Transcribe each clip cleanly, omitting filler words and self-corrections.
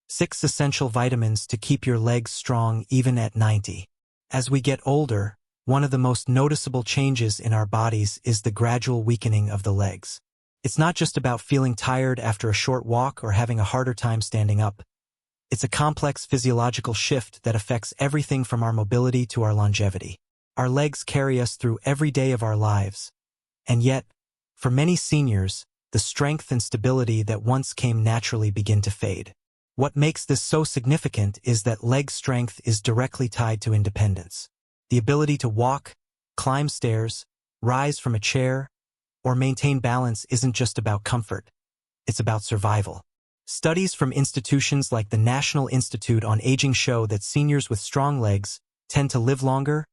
6 essential vitamins to keep your legs strong even at 90. As we get older, one of the most noticeable changes in our bodies is the gradual weakening of the legs. It's not just about feeling tired after a short walk or having a harder time standing up. It's a complex physiological shift that affects everything from our mobility to our longevity. Our legs carry us through every day of our lives. And yet, for many seniors, the strength and stability that once came naturally begin to fade. What makes this so significant is that leg strength is directly tied to independence. The ability to walk, climb stairs, rise from a chair, or maintain balance isn't just about comfort. It's about survival. Studies from institutions like the National Institute on Aging show that seniors with strong legs tend to live longer,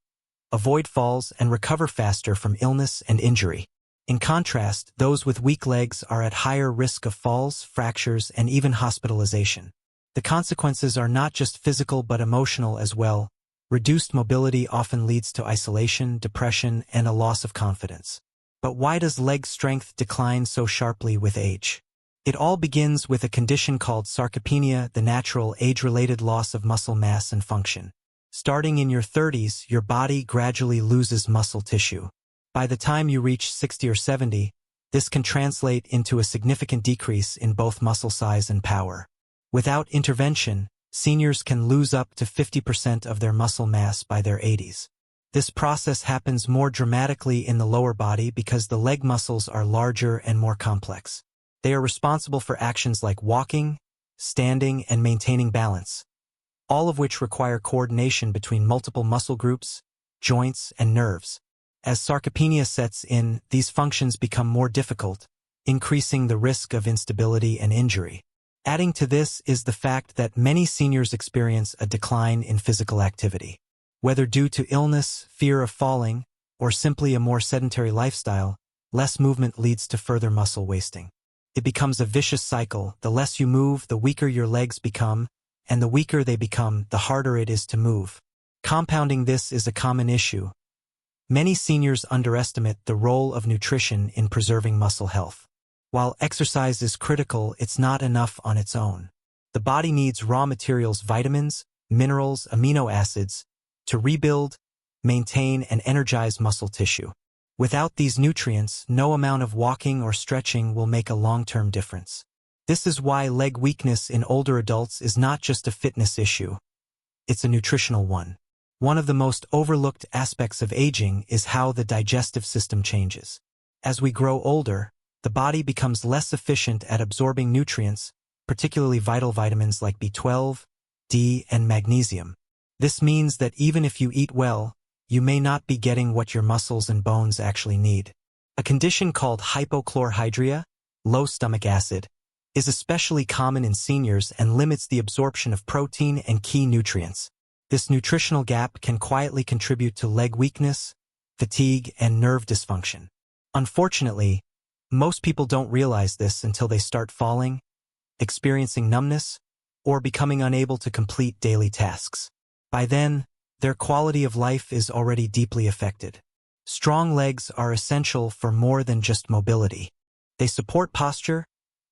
avoid falls, and recover faster from illness and injury. In contrast, those with weak legs are at higher risk of falls, fractures, and even hospitalization. The consequences are not just physical but emotional as well. Reduced mobility often leads to isolation, depression, and a loss of confidence. But why does leg strength decline so sharply with age? It all begins with a condition called sarcopenia, the natural age-related loss of muscle mass and function. Starting in your 30s, your body gradually loses muscle tissue. By the time you reach 60 or 70, this can translate into a significant decrease in both muscle size and power. Without intervention, seniors can lose up to 50% of their muscle mass by their 80s. This process happens more dramatically in the lower body because the leg muscles are larger and more complex. They are responsible for actions like walking, standing, and maintaining balance, all of which require coordination between multiple muscle groups, joints, and nerves. As sarcopenia sets in, these functions become more difficult, increasing the risk of instability and injury. Adding to this is the fact that many seniors experience a decline in physical activity. Whether due to illness, fear of falling, or simply a more sedentary lifestyle, less movement leads to further muscle wasting. It becomes a vicious cycle. The less you move, the weaker your legs become, and the weaker they become, the harder it is to move. Compounding this is a common issue. Many seniors underestimate the role of nutrition in preserving muscle health. While exercise is critical, it's not enough on its own. The body needs raw materials, vitamins, minerals, amino acids, to rebuild, maintain, and energize muscle tissue. Without these nutrients, no amount of walking or stretching will make a long-term difference. This is why leg weakness in older adults is not just a fitness issue. It's a nutritional one. One of the most overlooked aspects of aging is how the digestive system changes. As we grow older, the body becomes less efficient at absorbing nutrients, particularly vital vitamins like B12, D, and magnesium. This means that even if you eat well, you may not be getting what your muscles and bones actually need. A condition called hypochlorhydria, low stomach acid, is especially common in seniors and limits the absorption of protein and key nutrients. This nutritional gap can quietly contribute to leg weakness, fatigue, and nerve dysfunction. Unfortunately, most people don't realize this until they start falling, experiencing numbness, or becoming unable to complete daily tasks. By then, their quality of life is already deeply affected. Strong legs are essential for more than just mobility. They support posture,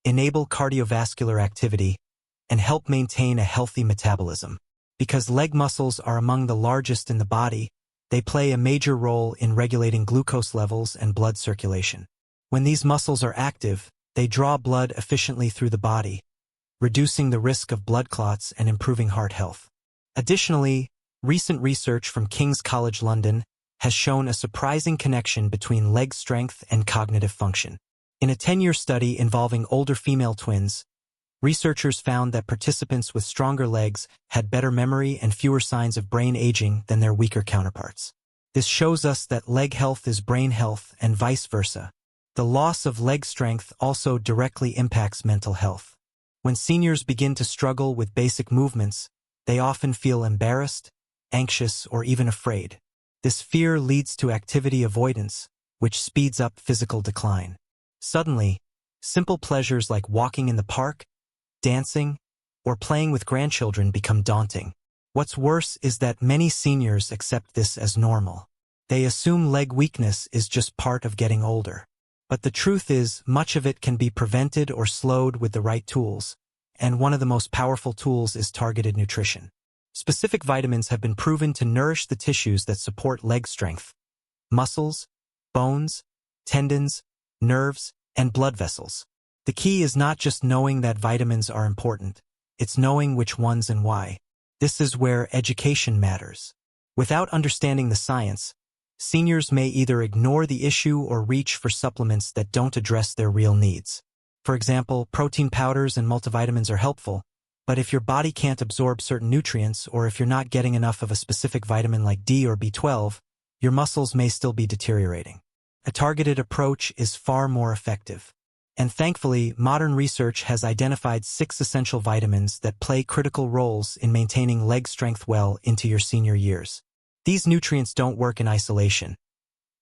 enable cardiovascular activity, and help maintain a healthy metabolism. Because leg muscles are among the largest in the body, they play a major role in regulating glucose levels and blood circulation. When these muscles are active, they draw blood efficiently through the body, reducing the risk of blood clots and improving heart health. Additionally, recent research from King's College London has shown a surprising connection between leg strength and cognitive function. In a 10-year study involving older female twins, researchers found that participants with stronger legs had better memory and fewer signs of brain aging than their weaker counterparts. This shows us that leg health is brain health and vice versa. The loss of leg strength also directly impacts mental health. When seniors begin to struggle with basic movements, they often feel embarrassed, anxious, or even afraid. This fear leads to activity avoidance, which speeds up physical decline. Suddenly, simple pleasures like walking in the park, dancing, or playing with grandchildren become daunting. What's worse is that many seniors accept this as normal. They assume leg weakness is just part of getting older. But the truth is, much of it can be prevented or slowed with the right tools, and one of the most powerful tools is targeted nutrition. Specific vitamins have been proven to nourish the tissues that support leg strength: muscles, bones, tendons, nerves, and blood vessels. The key is not just knowing that vitamins are important, it's knowing which ones and why. This is where education matters. Without understanding the science, seniors may either ignore the issue or reach for supplements that don't address their real needs. For example, protein powders and multivitamins are helpful, but if your body can't absorb certain nutrients or if you're not getting enough of a specific vitamin like D or B12, your muscles may still be deteriorating. A targeted approach is far more effective. And thankfully, modern research has identified 6 essential vitamins that play critical roles in maintaining leg strength well into your senior years. These nutrients don't work in isolation.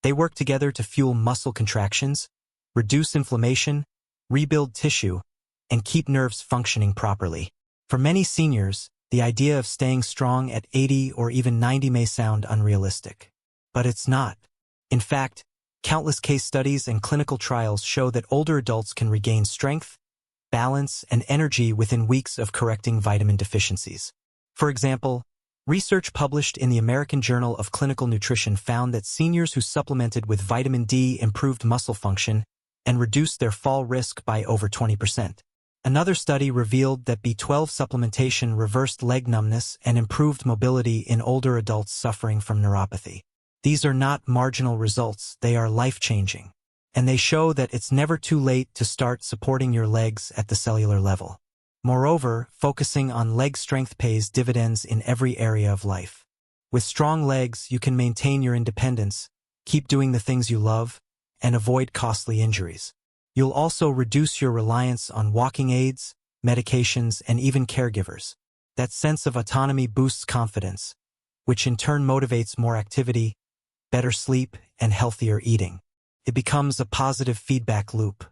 They work together to fuel muscle contractions, reduce inflammation, rebuild tissue, and keep nerves functioning properly. For many seniors, the idea of staying strong at 80 or even 90 may sound unrealistic. But it's not. In fact, countless case studies and clinical trials show that older adults can regain strength, balance, and energy within weeks of correcting vitamin deficiencies. For example, research published in the American Journal of Clinical Nutrition found that seniors who supplemented with vitamin D improved muscle function and reduced their fall risk by over 20%. Another study revealed that B12 supplementation reversed leg numbness and improved mobility in older adults suffering from neuropathy. These are not marginal results, they are life-changing. And they show that it's never too late to start supporting your legs at the cellular level. Moreover, focusing on leg strength pays dividends in every area of life. With strong legs, you can maintain your independence, keep doing the things you love, and avoid costly injuries. You'll also reduce your reliance on walking aids, medications, and even caregivers. That sense of autonomy boosts confidence, which in turn motivates more activity, better sleep, and healthier eating. It becomes a positive feedback loop.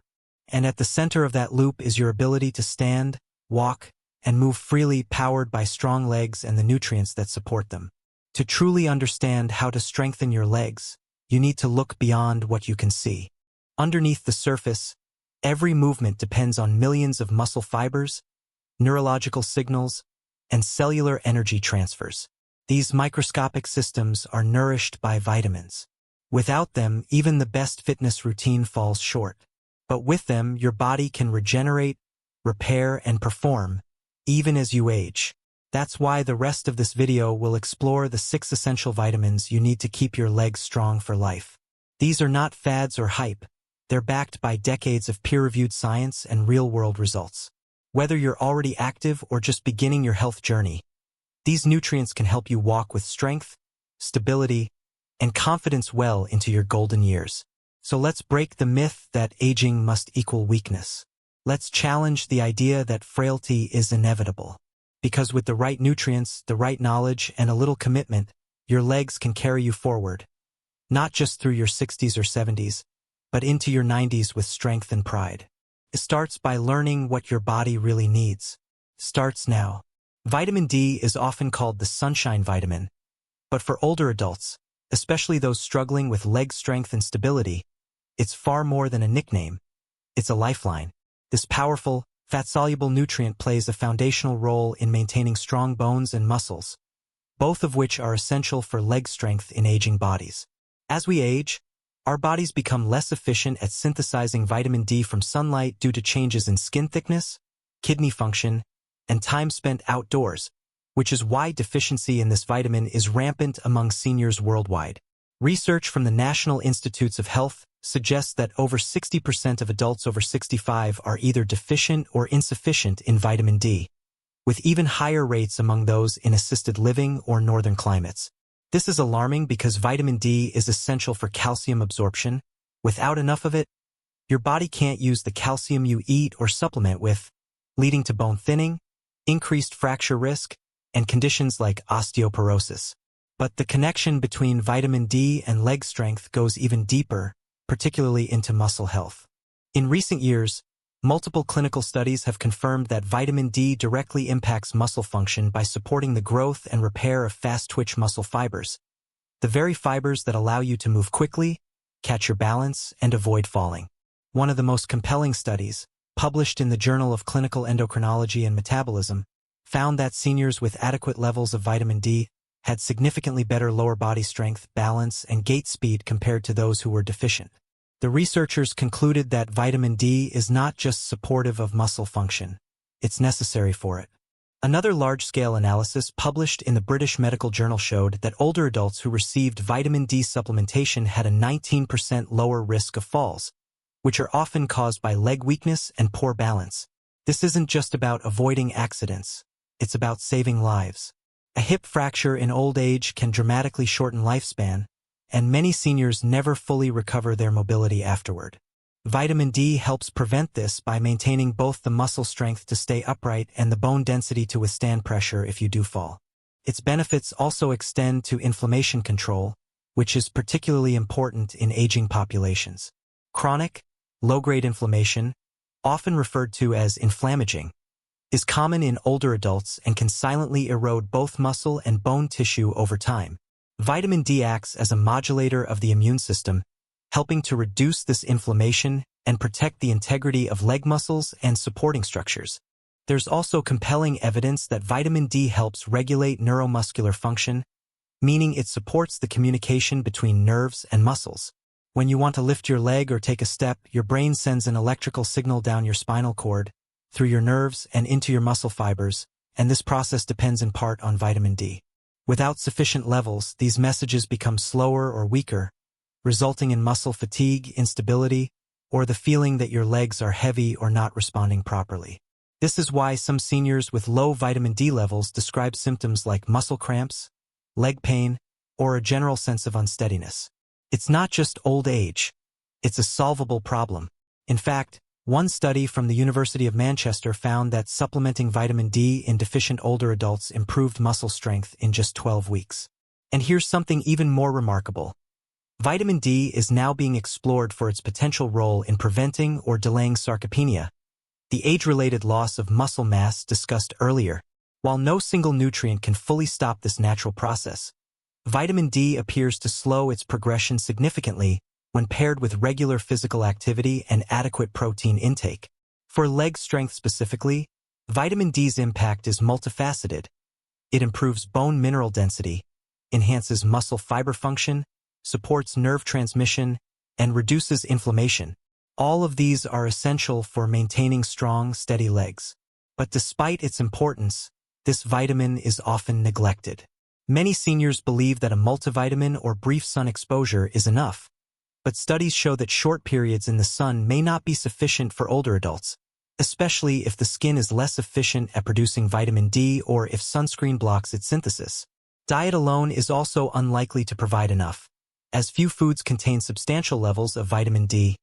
And at the center of that loop is your ability to stand, walk, and move freely, powered by strong legs and the nutrients that support them. To truly understand how to strengthen your legs, you need to look beyond what you can see. Underneath the surface, every movement depends on millions of muscle fibers, neurological signals, and cellular energy transfers. These microscopic systems are nourished by vitamins. Without them, even the best fitness routine falls short. But with them, your body can regenerate, repair, and perform, even as you age. That's why the rest of this video will explore the 6 essential vitamins you need to keep your legs strong for life. These are not fads or hype. They're backed by decades of peer-reviewed science and real-world results. Whether you're already active or just beginning your health journey, these nutrients can help you walk with strength, stability, and confidence well into your golden years. So let's break the myth that aging must equal weakness. Let's challenge the idea that frailty is inevitable. Because with the right nutrients, the right knowledge, and a little commitment, your legs can carry you forward. Not just through your 60s or 70s, but into your 90s with strength and pride. It starts by learning what your body really needs. Starts now. Vitamin D is often called the sunshine vitamin, but for older adults, especially those struggling with leg strength and stability, it's far more than a nickname. It's a lifeline. This powerful, fat-soluble nutrient plays a foundational role in maintaining strong bones and muscles, both of which are essential for leg strength in aging bodies. As we age, our bodies become less efficient at synthesizing vitamin D from sunlight due to changes in skin thickness, kidney function, and time spent outdoors, which is why deficiency in this vitamin is rampant among seniors worldwide. Research from the National Institutes of Health suggests that over 60% of adults over 65 are either deficient or insufficient in vitamin D, with even higher rates among those in assisted living or northern climates. This is alarming because vitamin D is essential for calcium absorption. Without enough of it, your body can't use the calcium you eat or supplement with, leading to bone thinning, increased fracture risk, and conditions like osteoporosis. But the connection between vitamin D and leg strength goes even deeper, particularly into muscle health. In recent years, multiple clinical studies have confirmed that vitamin D directly impacts muscle function by supporting the growth and repair of fast-twitch muscle fibers, the very fibers that allow you to move quickly, catch your balance, and avoid falling. One of the most compelling studies, published in the Journal of Clinical Endocrinology and Metabolism, found that seniors with adequate levels of vitamin D had significantly better lower body strength, balance, and gait speed compared to those who were deficient. The researchers concluded that vitamin D is not just supportive of muscle function, it's necessary for it. Another large-scale analysis published in the British Medical Journal showed that older adults who received vitamin D supplementation had a 19% lower risk of falls, which are often caused by leg weakness and poor balance. This isn't just about avoiding accidents, it's about saving lives. A hip fracture in old age can dramatically shorten lifespan, and many seniors never fully recover their mobility afterward. Vitamin D helps prevent this by maintaining both the muscle strength to stay upright and the bone density to withstand pressure if you do fall. Its benefits also extend to inflammation control, which is particularly important in aging populations. Chronic, low-grade inflammation, often referred to as inflammaging, is common in older adults and can silently erode both muscle and bone tissue over time. Vitamin D acts as a modulator of the immune system, helping to reduce this inflammation and protect the integrity of leg muscles and supporting structures. There's also compelling evidence that vitamin D helps regulate neuromuscular function, meaning it supports the communication between nerves and muscles. When you want to lift your leg or take a step, your brain sends an electrical signal down your spinal cord, through your nerves and into your muscle fibers, and this process depends in part on vitamin D. Without sufficient levels, these messages become slower or weaker, resulting in muscle fatigue, instability, or the feeling that your legs are heavy or not responding properly. This is why some seniors with low vitamin D levels describe symptoms like muscle cramps, leg pain, or a general sense of unsteadiness. It's not just old age, it's a solvable problem. In fact, one study from the University of Manchester found that supplementing vitamin D in deficient older adults improved muscle strength in just 12 weeks. And here's something even more remarkable. Vitamin D is now being explored for its potential role in preventing or delaying sarcopenia, the age-related loss of muscle mass discussed earlier. While no single nutrient can fully stop this natural process, vitamin D appears to slow its progression significantly when paired with regular physical activity and adequate protein intake. For leg strength specifically, vitamin D's impact is multifaceted. It improves bone mineral density, enhances muscle fiber function, supports nerve transmission, and reduces inflammation. All of these are essential for maintaining strong, steady legs. But despite its importance, this vitamin is often neglected. Many seniors believe that a multivitamin or brief sun exposure is enough, but studies show that short periods in the sun may not be sufficient for older adults, especially if the skin is less efficient at producing vitamin D or if sunscreen blocks its synthesis. Diet alone is also unlikely to provide enough, as few foods contain substantial levels of vitamin D.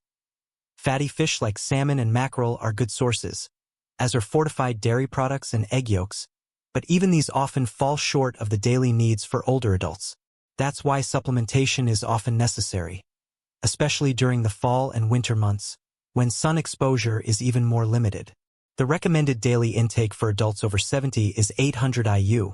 Fatty fish like salmon and mackerel are good sources, as are fortified dairy products and egg yolks, but even these often fall short of the daily needs for older adults. That's why supplementation is often necessary, especially during the fall and winter months, when sun exposure is even more limited. The recommended daily intake for adults over 70 is 800 IU,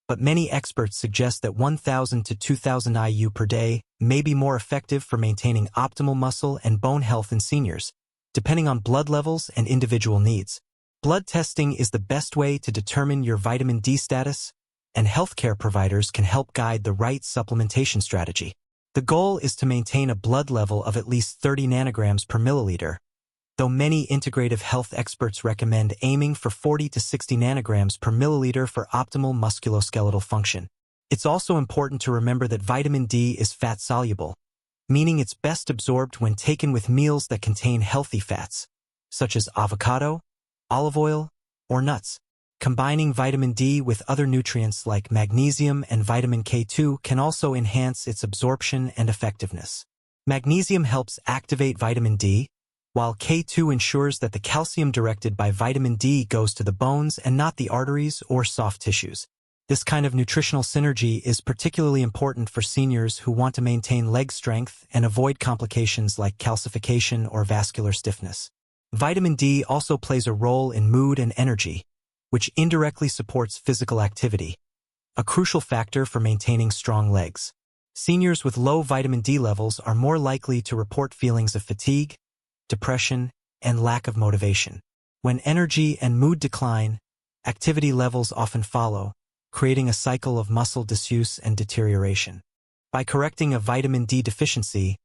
but many experts suggest that 1,000 to 2,000 IU per day may be more effective for maintaining optimal muscle and bone health in seniors, depending on blood levels and individual needs. Blood testing is the best way to determine your vitamin D status, and healthcare providers can help guide the right supplementation strategy. The goal is to maintain a blood level of at least 30 nanograms per milliliter, though many integrative health experts recommend aiming for 40 to 60 nanograms per milliliter for optimal musculoskeletal function. It's also important to remember that vitamin D is fat-soluble, meaning it's best absorbed when taken with meals that contain healthy fats, such as avocado, olive oil, or nuts. Combining vitamin D with other nutrients like magnesium and vitamin K2 can also enhance its absorption and effectiveness. Magnesium helps activate vitamin D, while K2 ensures that the calcium directed by vitamin D goes to the bones and not the arteries or soft tissues. This kind of nutritional synergy is particularly important for seniors who want to maintain leg strength and avoid complications like calcification or vascular stiffness. Vitamin D also plays a role in mood and energy, which indirectly supports physical activity, a crucial factor for maintaining strong legs. Seniors with low vitamin D levels are more likely to report feelings of fatigue, depression, and lack of motivation. When energy and mood decline, activity levels often follow, creating a cycle of muscle disuse and deterioration. By correcting a vitamin D deficiency,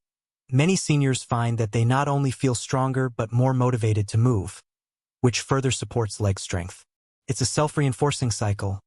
many seniors find that they not only feel stronger but more motivated to move, which further supports leg strength. It's a self-reinforcing cycle.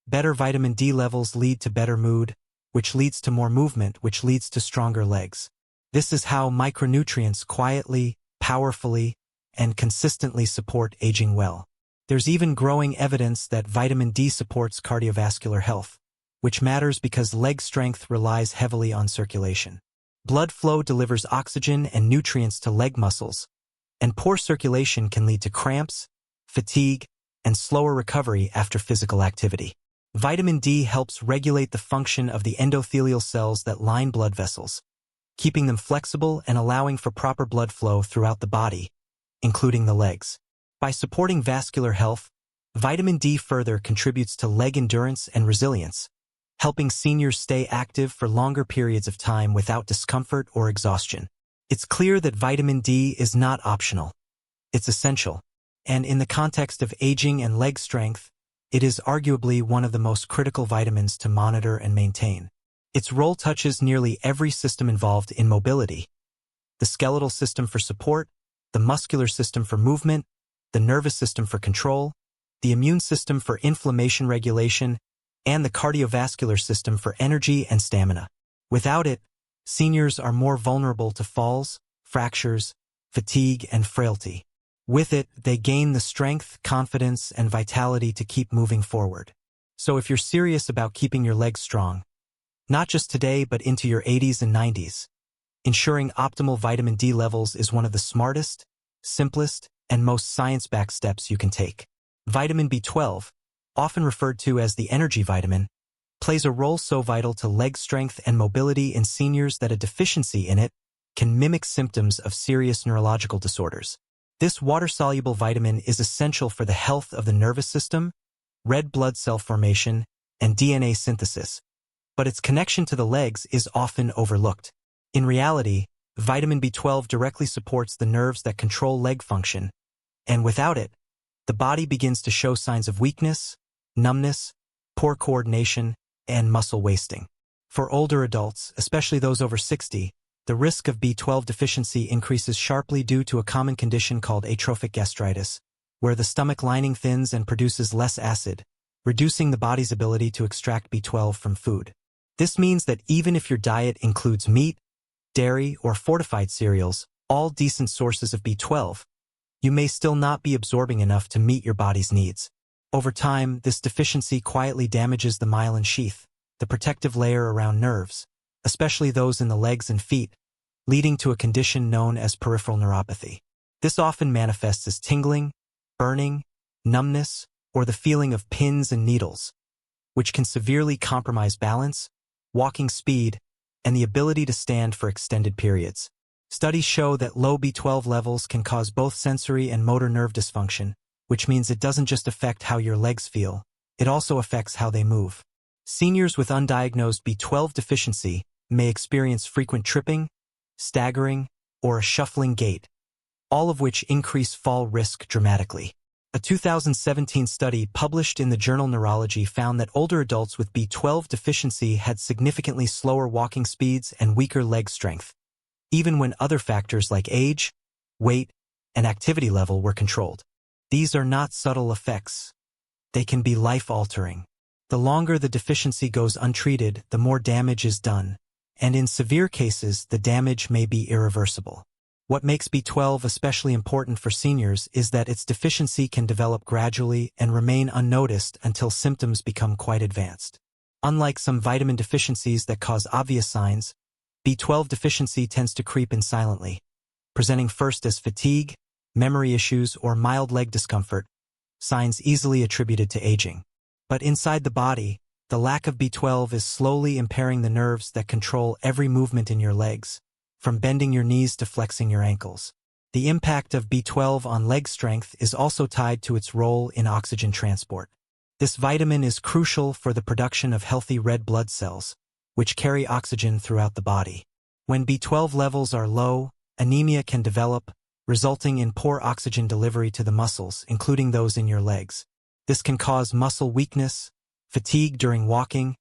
Better vitamin D levels lead to better mood, which leads to more movement, which leads to stronger legs. This is how micronutrients quietly, powerfully, and consistently support aging well. There's even growing evidence that vitamin D supports cardiovascular health, which matters because leg strength relies heavily on circulation. Blood flow delivers oxygen and nutrients to leg muscles, and poor circulation can lead to cramps, fatigue, and slower recovery after physical activity. Vitamin D helps regulate the function of the endothelial cells that line blood vessels, keeping them flexible and allowing for proper blood flow throughout the body, including the legs. By supporting vascular health, vitamin D further contributes to leg endurance and resilience, helping seniors stay active for longer periods of time without discomfort or exhaustion. It's clear that vitamin D is not optional. It's essential. And in the context of aging and leg strength, it is arguably one of the most critical vitamins to monitor and maintain. Its role touches nearly every system involved in mobility: the skeletal system for support, the muscular system for movement, the nervous system for control, the immune system for inflammation regulation, and the cardiovascular system for energy and stamina. Without it, seniors are more vulnerable to falls, fractures, fatigue, and frailty. With it, they gain the strength, confidence, and vitality to keep moving forward. So if you're serious about keeping your legs strong, not just today but into your 80s and 90s, ensuring optimal vitamin D levels is one of the smartest, simplest, and most science-backed steps you can take. Vitamin B12, often referred to as the energy vitamin, plays a role so vital to leg strength and mobility in seniors that a deficiency in it can mimic symptoms of serious neurological disorders. This water-soluble vitamin is essential for the health of the nervous system, red blood cell formation, and DNA synthesis, but its connection to the legs is often overlooked. In reality, vitamin B12 directly supports the nerves that control leg function, and without it, the body begins to show signs of weakness, numbness, poor coordination, and muscle wasting. For older adults, especially those over 60, the risk of B12 deficiency increases sharply due to a common condition called atrophic gastritis, where the stomach lining thins and produces less acid, reducing the body's ability to extract B12 from food. This means that even if your diet includes meat, dairy, or fortified cereals, all decent sources of B12, you may still not be absorbing enough to meet your body's needs. Over time, this deficiency quietly damages the myelin sheath, the protective layer around nerves, especially those in the legs and feet, leading to a condition known as peripheral neuropathy. This often manifests as tingling, burning, numbness, or the feeling of pins and needles, which can severely compromise balance, walking speed, and the ability to stand for extended periods. Studies show that low B12 levels can cause both sensory and motor nerve dysfunction, which means it doesn't just affect how your legs feel, it also affects how they move. Seniors with undiagnosed B12 deficiency may experience frequent tripping, staggering, or a shuffling gait, all of which increase fall risk dramatically. A 2017 study published in the journal Neurology found that older adults with B12 deficiency had significantly slower walking speeds and weaker leg strength, even when other factors like age, weight, and activity level were controlled. These are not subtle effects. They can be life-altering. The longer the deficiency goes untreated, the more damage is done, and in severe cases, the damage may be irreversible. What makes B12 especially important for seniors is that its deficiency can develop gradually and remain unnoticed until symptoms become quite advanced. Unlike some vitamin deficiencies that cause obvious signs, B12 deficiency tends to creep in silently, presenting first as fatigue, memory issues, or mild leg discomfort, signs easily attributed to aging. But inside the body, the lack of B12 is slowly impairing the nerves that control every movement in your legs, from bending your knees to flexing your ankles. The impact of B12 on leg strength is also tied to its role in oxygen transport. This vitamin is crucial for the production of healthy red blood cells, which carry oxygen throughout the body. When B12 levels are low, anemia can develop, resulting in poor oxygen delivery to the muscles, including those in your legs. This can cause muscle weakness, fatigue during walking,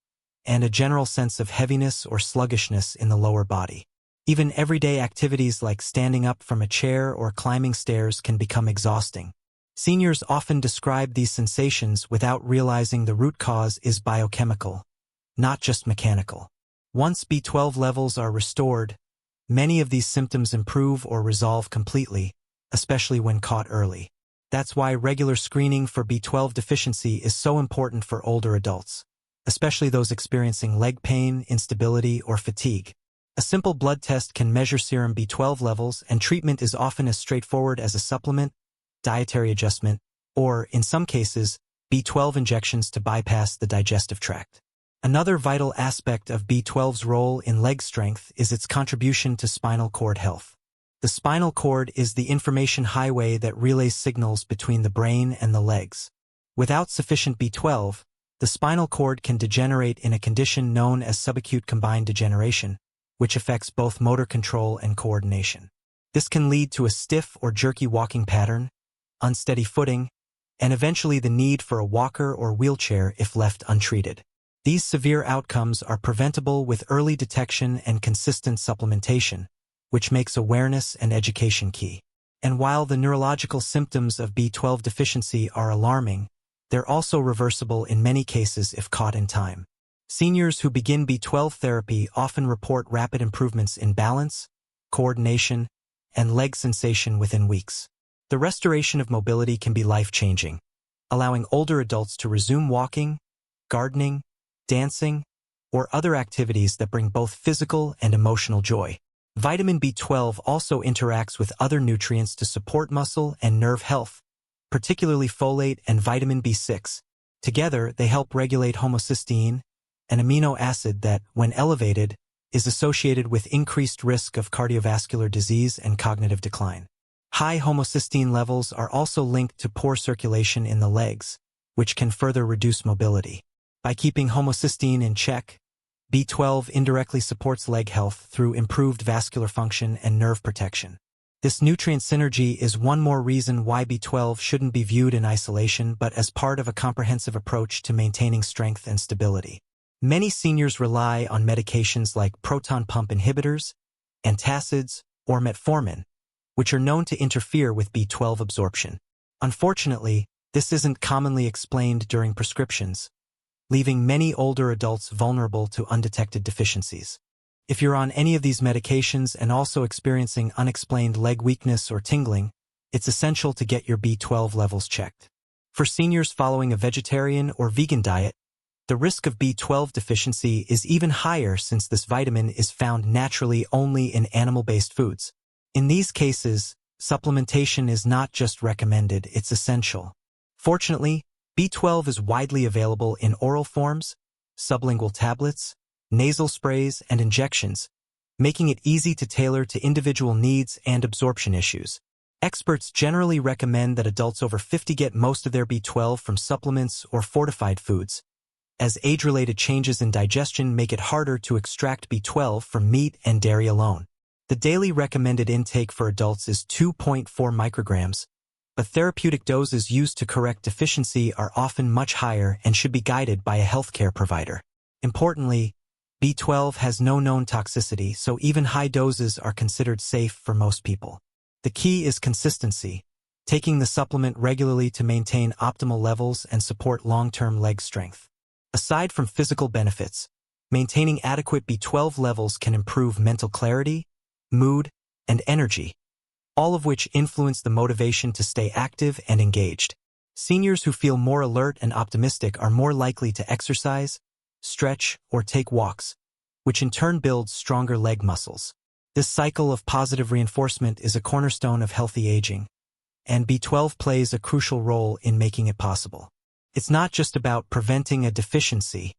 and a general sense of heaviness or sluggishness in the lower body. Even everyday activities like standing up from a chair or climbing stairs can become exhausting. Seniors often describe these sensations without realizing the root cause is biochemical, not just mechanical. Once B12 levels are restored, many of these symptoms improve or resolve completely, especially when caught early. That's why regular screening for B12 deficiency is so important for older adults, especially those experiencing leg pain, instability, or fatigue. A simple blood test can measure serum B12 levels, and treatment is often as straightforward as a supplement, dietary adjustment, or, in some cases, B12 injections to bypass the digestive tract. Another vital aspect of B12's role in leg strength is its contribution to spinal cord health. The spinal cord is the information highway that relays signals between the brain and the legs. Without sufficient B12, the spinal cord can degenerate in a condition known as subacute combined degeneration, which affects both motor control and coordination. This can lead to a stiff or jerky walking pattern, unsteady footing, and eventually the need for a walker or wheelchair if left untreated. These severe outcomes are preventable with early detection and consistent supplementation, which makes awareness and education key. And while the neurological symptoms of B12 deficiency are alarming, they're also reversible in many cases if caught in time. Seniors who begin B12 therapy often report rapid improvements in balance, coordination, and leg sensation within weeks. The restoration of mobility can be life-changing, allowing older adults to resume walking, gardening, dancing, or other activities that bring both physical and emotional joy. Vitamin B12 also interacts with other nutrients to support muscle and nerve health, particularly folate and vitamin B6. Together, they help regulate homocysteine, an amino acid that, when elevated, is associated with increased risk of cardiovascular disease and cognitive decline. High homocysteine levels are also linked to poor circulation in the legs, which can further reduce mobility. By keeping homocysteine in check, B12 indirectly supports leg health through improved vascular function and nerve protection. This nutrient synergy is one more reason why B12 shouldn't be viewed in isolation but as part of a comprehensive approach to maintaining strength and stability. Many seniors rely on medications like proton pump inhibitors, antacids, or metformin, which are known to interfere with B12 absorption. Unfortunately, this isn't commonly explained during prescriptions, leaving many older adults vulnerable to undetected deficiencies. If you're on any of these medications and also experiencing unexplained leg weakness or tingling, it's essential to get your B12 levels checked. For seniors following a vegetarian or vegan diet, the risk of B12 deficiency is even higher since this vitamin is found naturally only in animal-based foods. In these cases, supplementation is not just recommended, it's essential. Fortunately, B12 is widely available in oral forms, sublingual tablets, nasal sprays, and injections, making it easy to tailor to individual needs and absorption issues. Experts generally recommend that adults over 50 get most of their B12 from supplements or fortified foods, as age-related changes in digestion make it harder to extract B12 from meat and dairy alone. The daily recommended intake for adults is 2.4 micrograms, but therapeutic doses used to correct deficiency are often much higher and should be guided by a healthcare provider. Importantly, B12 has no known toxicity, so even high doses are considered safe for most people. The key is consistency, taking the supplement regularly to maintain optimal levels and support long-term leg strength. Aside from physical benefits, maintaining adequate B12 levels can improve mental clarity, mood, and energy, all of which influence the motivation to stay active and engaged. Seniors who feel more alert and optimistic are more likely to exercise, stretch, or take walks, which in turn builds stronger leg muscles. This cycle of positive reinforcement is a cornerstone of healthy aging, and B12 plays a crucial role in making it possible. It's not just about preventing a deficiency,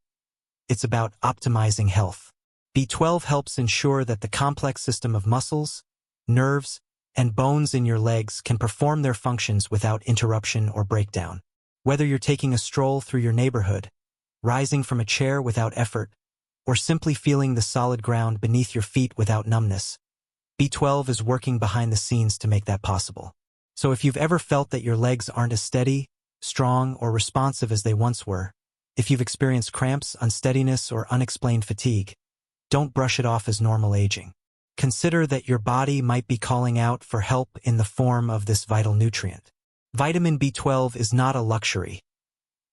it's about optimizing health. B12 helps ensure that the complex system of muscles, nerves, and bones in your legs can perform their functions without interruption or breakdown. Whether you're taking a stroll through your neighborhood, rising from a chair without effort, or simply feeling the solid ground beneath your feet without numbness, B12 is working behind the scenes to make that possible. So if you've ever felt that your legs aren't as steady, strong, or responsive as they once were, if you've experienced cramps, unsteadiness, or unexplained fatigue, don't brush it off as normal aging. Consider that your body might be calling out for help in the form of this vital nutrient. Vitamin B12 is not a luxury.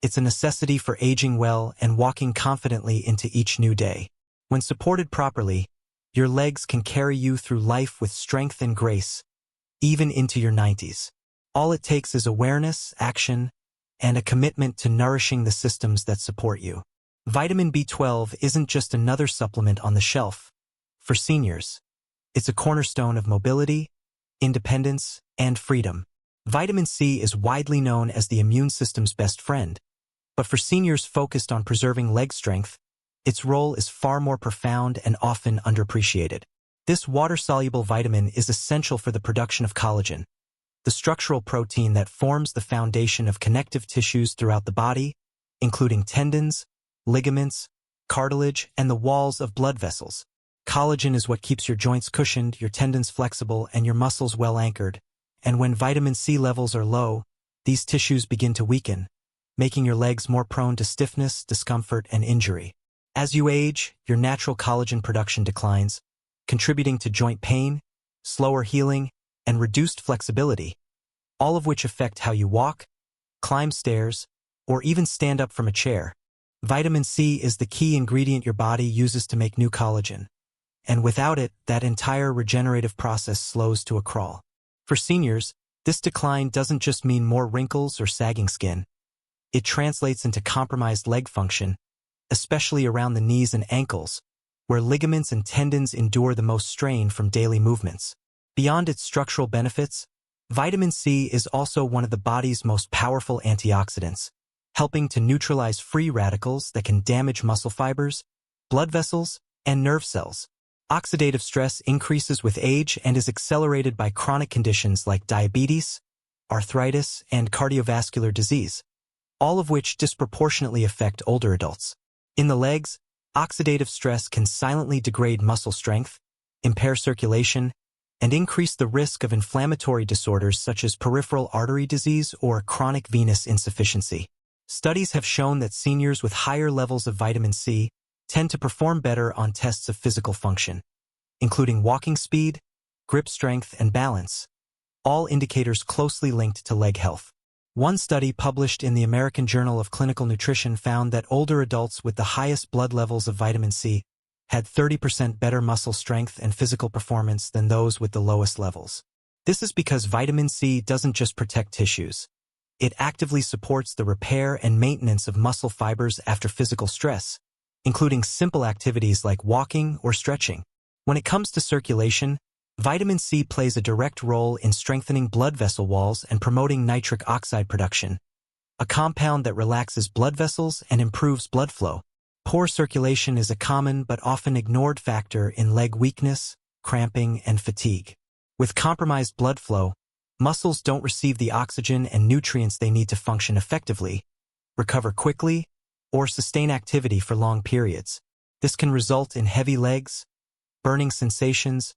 It's a necessity for aging well and walking confidently into each new day. When supported properly, your legs can carry you through life with strength and grace, even into your 90s. All it takes is awareness, action, and a commitment to nourishing the systems that support you. Vitamin B12 isn't just another supplement on the shelf. For seniors, it's a cornerstone of mobility, independence, and freedom. Vitamin C is widely known as the immune system's best friend, but for seniors focused on preserving leg strength, its role is far more profound and often underappreciated. This water-soluble vitamin is essential for the production of collagen, the structural protein that forms the foundation of connective tissues throughout the body, including tendons, ligaments, cartilage, and the walls of blood vessels. Collagen is what keeps your joints cushioned, your tendons flexible, and your muscles well anchored. And when vitamin C levels are low, these tissues begin to weaken, making your legs more prone to stiffness, discomfort, and injury. As you age, your natural collagen production declines, contributing to joint pain, slower healing, and reduced flexibility, all of which affect how you walk, climb stairs, or even stand up from a chair. Vitamin C is the key ingredient your body uses to make new collagen, and without it, that entire regenerative process slows to a crawl. For seniors, this decline doesn't just mean more wrinkles or sagging skin. It translates into compromised leg function, especially around the knees and ankles, where ligaments and tendons endure the most strain from daily movements. Beyond its structural benefits, vitamin C is also one of the body's most powerful antioxidants, helping to neutralize free radicals that can damage muscle fibers, blood vessels, and nerve cells. Oxidative stress increases with age and is accelerated by chronic conditions like diabetes, arthritis, and cardiovascular disease, all of which disproportionately affect older adults. In the legs, oxidative stress can silently degrade muscle strength, impair circulation, and increase the risk of inflammatory disorders such as peripheral artery disease or chronic venous insufficiency. Studies have shown that seniors with higher levels of vitamin C tend to perform better on tests of physical function, including walking speed, grip strength, and balance, all indicators closely linked to leg health. One study published in the American Journal of Clinical Nutrition found that older adults with the highest blood levels of vitamin C had 30% better muscle strength and physical performance than those with the lowest levels. This is because vitamin C doesn't just protect tissues. It actively supports the repair and maintenance of muscle fibers after physical stress, including simple activities like walking or stretching. When it comes to circulation, vitamin C plays a direct role in strengthening blood vessel walls and promoting nitric oxide production, a compound that relaxes blood vessels and improves blood flow. Poor circulation is a common but often ignored factor in leg weakness, cramping, and fatigue. With compromised blood flow, muscles don't receive the oxygen and nutrients they need to function effectively, recover quickly, or sustain activity for long periods. This can result in heavy legs, burning sensations,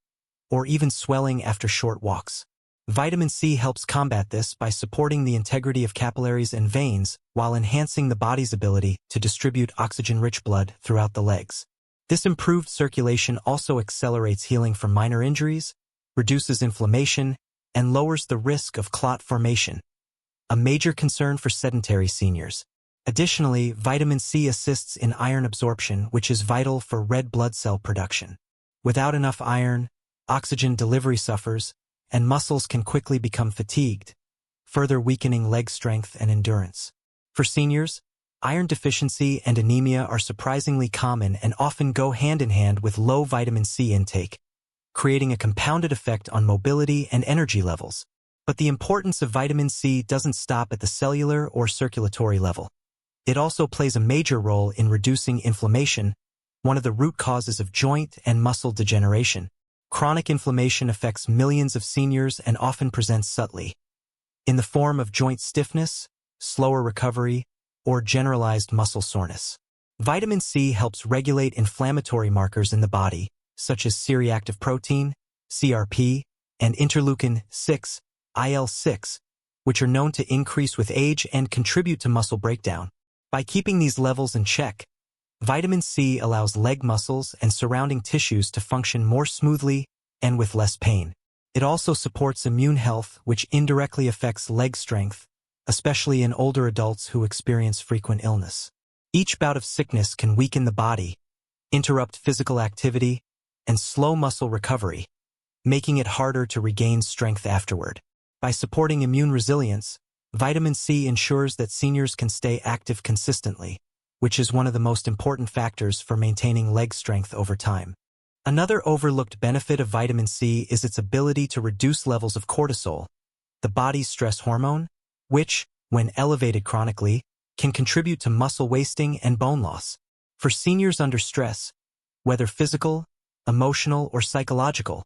or even swelling after short walks. Vitamin C helps combat this by supporting the integrity of capillaries and veins while enhancing the body's ability to distribute oxygen-rich blood throughout the legs. This improved circulation also accelerates healing from minor injuries, reduces inflammation, and lowers the risk of clot formation, a major concern for sedentary seniors. Additionally, vitamin C assists in iron absorption, which is vital for red blood cell production. Without enough iron, oxygen delivery suffers, and muscles can quickly become fatigued, further weakening leg strength and endurance. For seniors, iron deficiency and anemia are surprisingly common and often go hand in hand with low vitamin C intake, creating a compounded effect on mobility and energy levels. But the importance of vitamin C doesn't stop at the cellular or circulatory level. It also plays a major role in reducing inflammation, one of the root causes of joint and muscle degeneration. Chronic inflammation affects millions of seniors and often presents subtly, in the form of joint stiffness, slower recovery, or generalized muscle soreness. Vitamin C helps regulate inflammatory markers in the body, such as C-reactive protein, CRP, and interleukin-6, IL-6, which are known to increase with age and contribute to muscle breakdown. By keeping these levels in check, vitamin C allows leg muscles and surrounding tissues to function more smoothly and with less pain. It also supports immune health, which indirectly affects leg strength, especially in older adults who experience frequent illness. Each bout of sickness can weaken the body, interrupt physical activity, and slow muscle recovery, making it harder to regain strength afterward. By supporting immune resilience, vitamin C ensures that seniors can stay active consistently, which is one of the most important factors for maintaining leg strength over time. Another overlooked benefit of vitamin C is its ability to reduce levels of cortisol, the body's stress hormone, which, when elevated chronically, can contribute to muscle wasting and bone loss. For seniors under stress, whether physical, emotional, or psychological,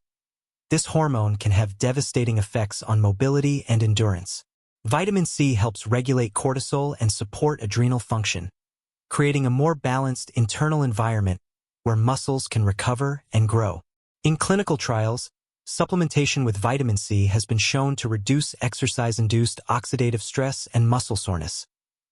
this hormone can have devastating effects on mobility and endurance. Vitamin C helps regulate cortisol and support adrenal function, creating a more balanced internal environment where muscles can recover and grow. In clinical trials, supplementation with vitamin C has been shown to reduce exercise-induced oxidative stress and muscle soreness,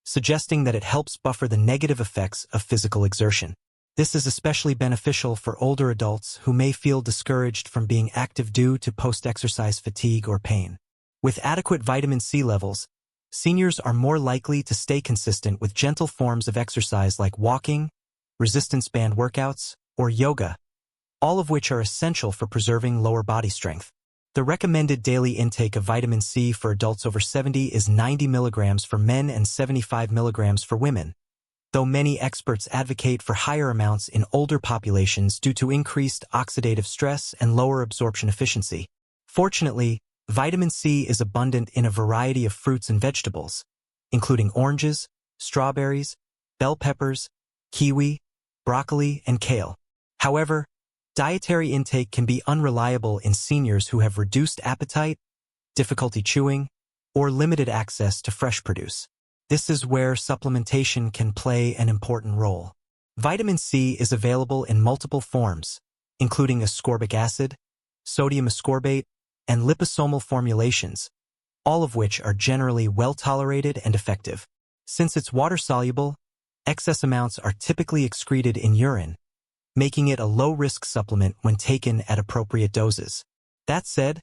suggesting that it helps buffer the negative effects of physical exertion. This is especially beneficial for older adults who may feel discouraged from being active due to post-exercise fatigue or pain. With adequate vitamin C levels, seniors are more likely to stay consistent with gentle forms of exercise like walking, resistance band workouts, or yoga, all of which are essential for preserving lower body strength. The recommended daily intake of vitamin C for adults over 70 is 90 milligrams for men and 75 milligrams for women, though many experts advocate for higher amounts in older populations due to increased oxidative stress and lower absorption efficiency. Fortunately, vitamin C is abundant in a variety of fruits and vegetables, including oranges, strawberries, bell peppers, kiwi, broccoli, and kale. However, dietary intake can be unreliable in seniors who have reduced appetite, difficulty chewing, or limited access to fresh produce. This is where supplementation can play an important role. Vitamin C is available in multiple forms, including ascorbic acid, sodium ascorbate, and liposomal formulations, all of which are generally well-tolerated and effective. Since it's water-soluble, excess amounts are typically excreted in urine, making it a low-risk supplement when taken at appropriate doses. That said,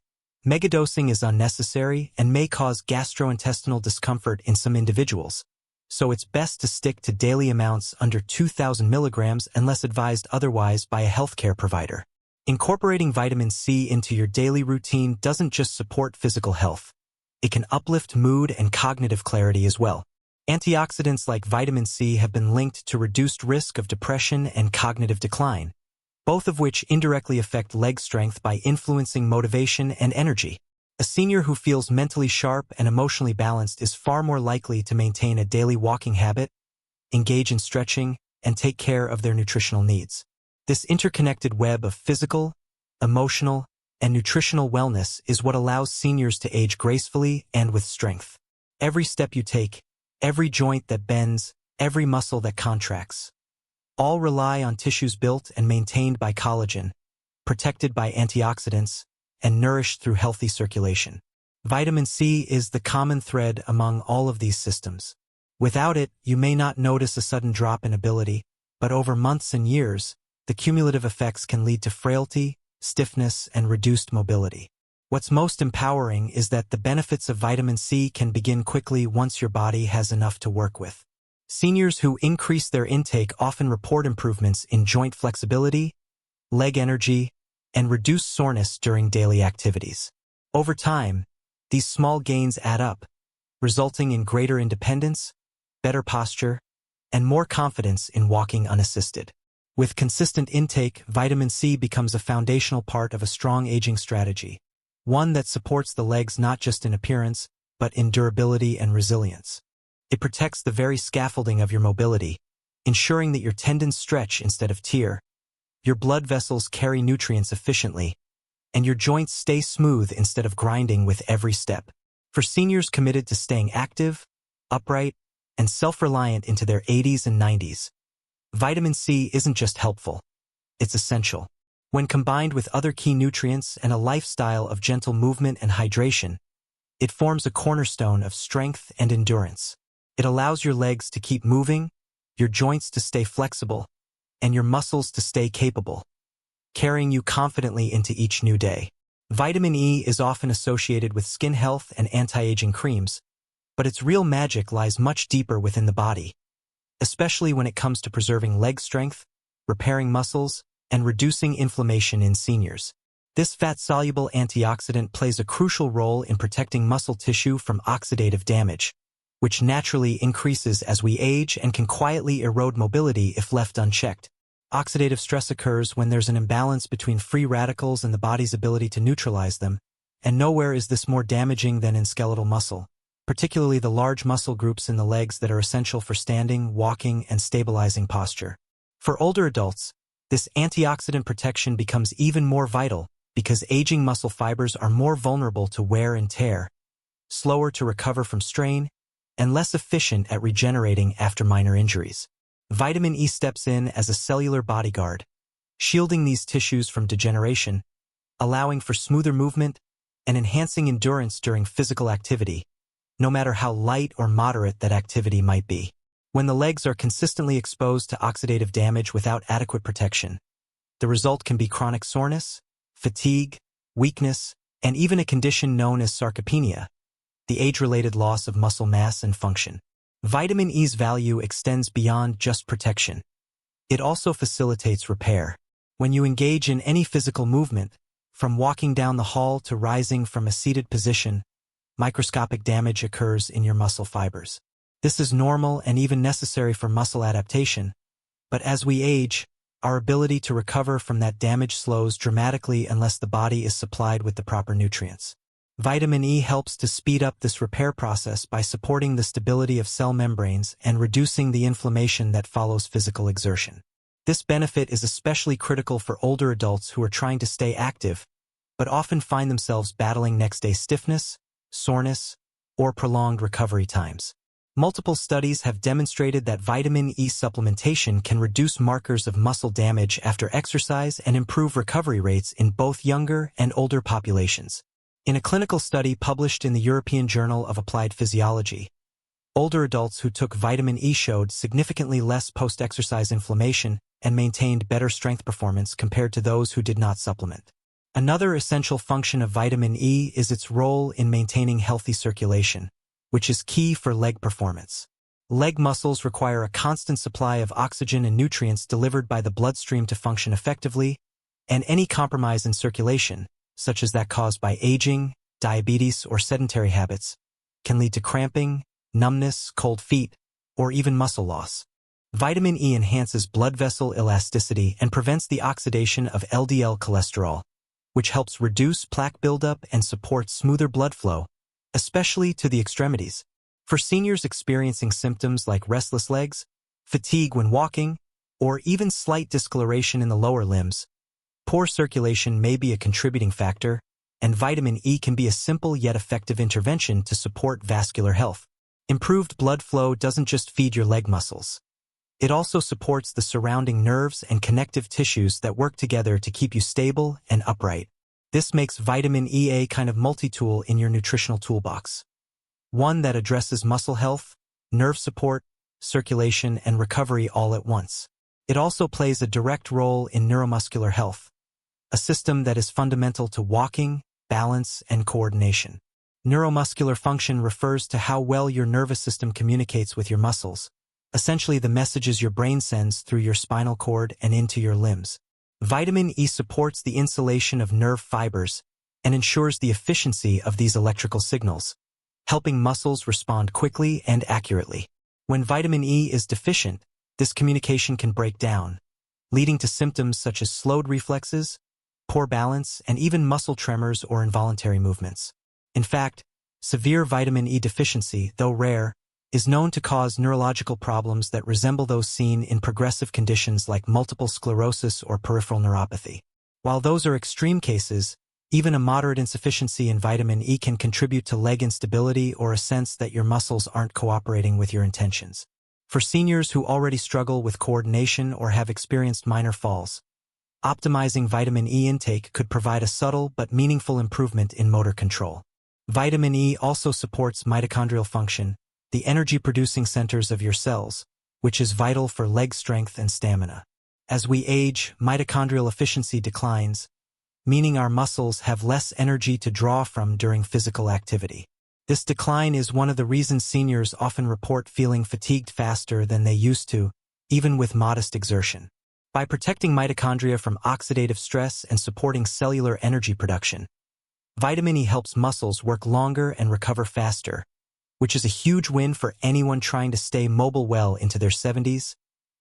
megadosing is unnecessary and may cause gastrointestinal discomfort in some individuals, so it's best to stick to daily amounts under 2,000 milligrams unless advised otherwise by a healthcare provider. Incorporating vitamin C into your daily routine doesn't just support physical health. It can uplift mood and cognitive clarity as well. Antioxidants like vitamin C have been linked to reduced risk of depression and cognitive decline, both of which indirectly affect leg strength by influencing motivation and energy. A senior who feels mentally sharp and emotionally balanced is far more likely to maintain a daily walking habit, engage in stretching, and take care of their nutritional needs. This interconnected web of physical, emotional, and nutritional wellness is what allows seniors to age gracefully and with strength. Every step you take, every joint that bends, every muscle that contracts, all rely on tissues built and maintained by collagen, protected by antioxidants, and nourished through healthy circulation. Vitamin C is the common thread among all of these systems. Without it, you may not notice a sudden drop in ability, but over months and years, the cumulative effects can lead to frailty, stiffness, and reduced mobility. What's most empowering is that the benefits of vitamin C can begin quickly once your body has enough to work with. Seniors who increase their intake often report improvements in joint flexibility, leg energy, and reduced soreness during daily activities. Over time, these small gains add up, resulting in greater independence, better posture, and more confidence in walking unassisted. With consistent intake, vitamin C becomes a foundational part of a strong aging strategy, one that supports the legs not just in appearance, but in durability and resilience. It protects the very scaffolding of your mobility, ensuring that your tendons stretch instead of tear, your blood vessels carry nutrients efficiently, and your joints stay smooth instead of grinding with every step. For seniors committed to staying active, upright, and self-reliant into their 80s and 90s, vitamin C isn't just helpful, it's essential. When combined with other key nutrients and a lifestyle of gentle movement and hydration, it forms a cornerstone of strength and endurance. It allows your legs to keep moving, your joints to stay flexible, and your muscles to stay capable, carrying you confidently into each new day. Vitamin E is often associated with skin health and anti-aging creams, but its real magic lies much deeper within the body, especially when it comes to preserving leg strength, repairing muscles, and reducing inflammation in seniors. This fat-soluble antioxidant plays a crucial role in protecting muscle tissue from oxidative damage, which naturally increases as we age and can quietly erode mobility if left unchecked. Oxidative stress occurs when there's an imbalance between free radicals and the body's ability to neutralize them, and nowhere is this more damaging than in skeletal muscle, particularly the large muscle groups in the legs that are essential for standing, walking, and stabilizing posture. For older adults, this antioxidant protection becomes even more vital because aging muscle fibers are more vulnerable to wear and tear, slower to recover from strain, and less efficient at regenerating after minor injuries. Vitamin E steps in as a cellular bodyguard, shielding these tissues from degeneration, allowing for smoother movement, and enhancing endurance during physical activity, no matter how light or moderate that activity might be. When the legs are consistently exposed to oxidative damage without adequate protection, the result can be chronic soreness, fatigue, weakness, and even a condition known as sarcopenia, the age-related loss of muscle mass and function. Vitamin E's value extends beyond just protection. It also facilitates repair. When you engage in any physical movement, from walking down the hall to rising from a seated position, microscopic damage occurs in your muscle fibers. This is normal and even necessary for muscle adaptation, but as we age, our ability to recover from that damage slows dramatically unless the body is supplied with the proper nutrients. Vitamin E helps to speed up this repair process by supporting the stability of cell membranes and reducing the inflammation that follows physical exertion. This benefit is especially critical for older adults who are trying to stay active, but often find themselves battling next-day stiffness, soreness, or prolonged recovery times. Multiple studies have demonstrated that vitamin E supplementation can reduce markers of muscle damage after exercise and improve recovery rates in both younger and older populations. In a clinical study published in the European Journal of Applied Physiology, older adults who took vitamin E showed significantly less post-exercise inflammation and maintained better strength performance compared to those who did not supplement. Another essential function of vitamin E is its role in maintaining healthy circulation, which is key for leg performance. Leg muscles require a constant supply of oxygen and nutrients delivered by the bloodstream to function effectively, and any compromise in circulation, such as that caused by aging, diabetes, or sedentary habits, can lead to cramping, numbness, cold feet, or even muscle loss. Vitamin E enhances blood vessel elasticity and prevents the oxidation of LDL cholesterol, which helps reduce plaque buildup and supports smoother blood flow, especially to the extremities. For seniors experiencing symptoms like restless legs, fatigue when walking, or even slight discoloration in the lower limbs, poor circulation may be a contributing factor, and vitamin E can be a simple yet effective intervention to support vascular health. Improved blood flow doesn't just feed your leg muscles. It also supports the surrounding nerves and connective tissues that work together to keep you stable and upright. This makes vitamin E a kind of multi-tool in your nutritional toolbox. One that addresses muscle health, nerve support, circulation, and recovery all at once. It also plays a direct role in neuromuscular health, a system that is fundamental to walking, balance, and coordination. Neuromuscular function refers to how well your nervous system communicates with your muscles, essentially the messages your brain sends through your spinal cord and into your limbs. Vitamin E supports the insulation of nerve fibers and ensures the efficiency of these electrical signals, helping muscles respond quickly and accurately. When vitamin E is deficient, this communication can break down, leading to symptoms such as slowed reflexes, poor balance, and even muscle tremors or involuntary movements. In fact, severe vitamin E deficiency, though rare, is known to cause neurological problems that resemble those seen in progressive conditions like multiple sclerosis or peripheral neuropathy. While those are extreme cases, even a moderate insufficiency in vitamin E can contribute to leg instability or a sense that your muscles aren't cooperating with your intentions. For seniors who already struggle with coordination or have experienced minor falls, optimizing vitamin E intake could provide a subtle but meaningful improvement in motor control. Vitamin E also supports mitochondrial function, the energy-producing centers of your cells, which is vital for leg strength and stamina. As we age, mitochondrial efficiency declines, meaning our muscles have less energy to draw from during physical activity. This decline is one of the reasons seniors often report feeling fatigued faster than they used to, even with modest exertion. By protecting mitochondria from oxidative stress and supporting cellular energy production, vitamin E helps muscles work longer and recover faster, which is a huge win for anyone trying to stay mobile well into their 70s,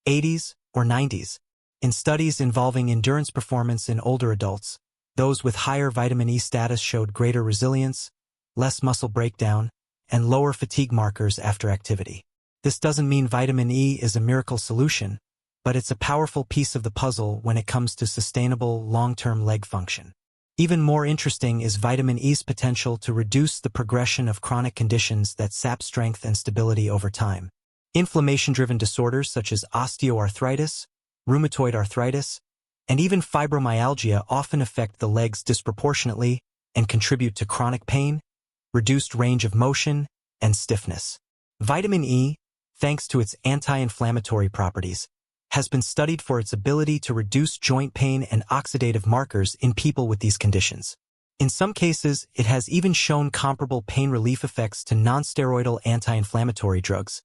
80s, or 90s. In studies involving endurance performance in older adults, those with higher vitamin E status showed greater resilience, less muscle breakdown, and lower fatigue markers after activity. This doesn't mean vitamin E is a miracle solution, but it's a powerful piece of the puzzle when it comes to sustainable, long-term leg function. Even more interesting is vitamin E's potential to reduce the progression of chronic conditions that sap strength and stability over time. Inflammation-driven disorders such as osteoarthritis, rheumatoid arthritis, and even fibromyalgia often affect the legs disproportionately and contribute to chronic pain, reduced range of motion, and stiffness. Vitamin E, thanks to its anti-inflammatory properties, has been studied for its ability to reduce joint pain and oxidative markers in people with these conditions. In some cases, it has even shown comparable pain relief effects to non-steroidal anti-inflammatory drugs,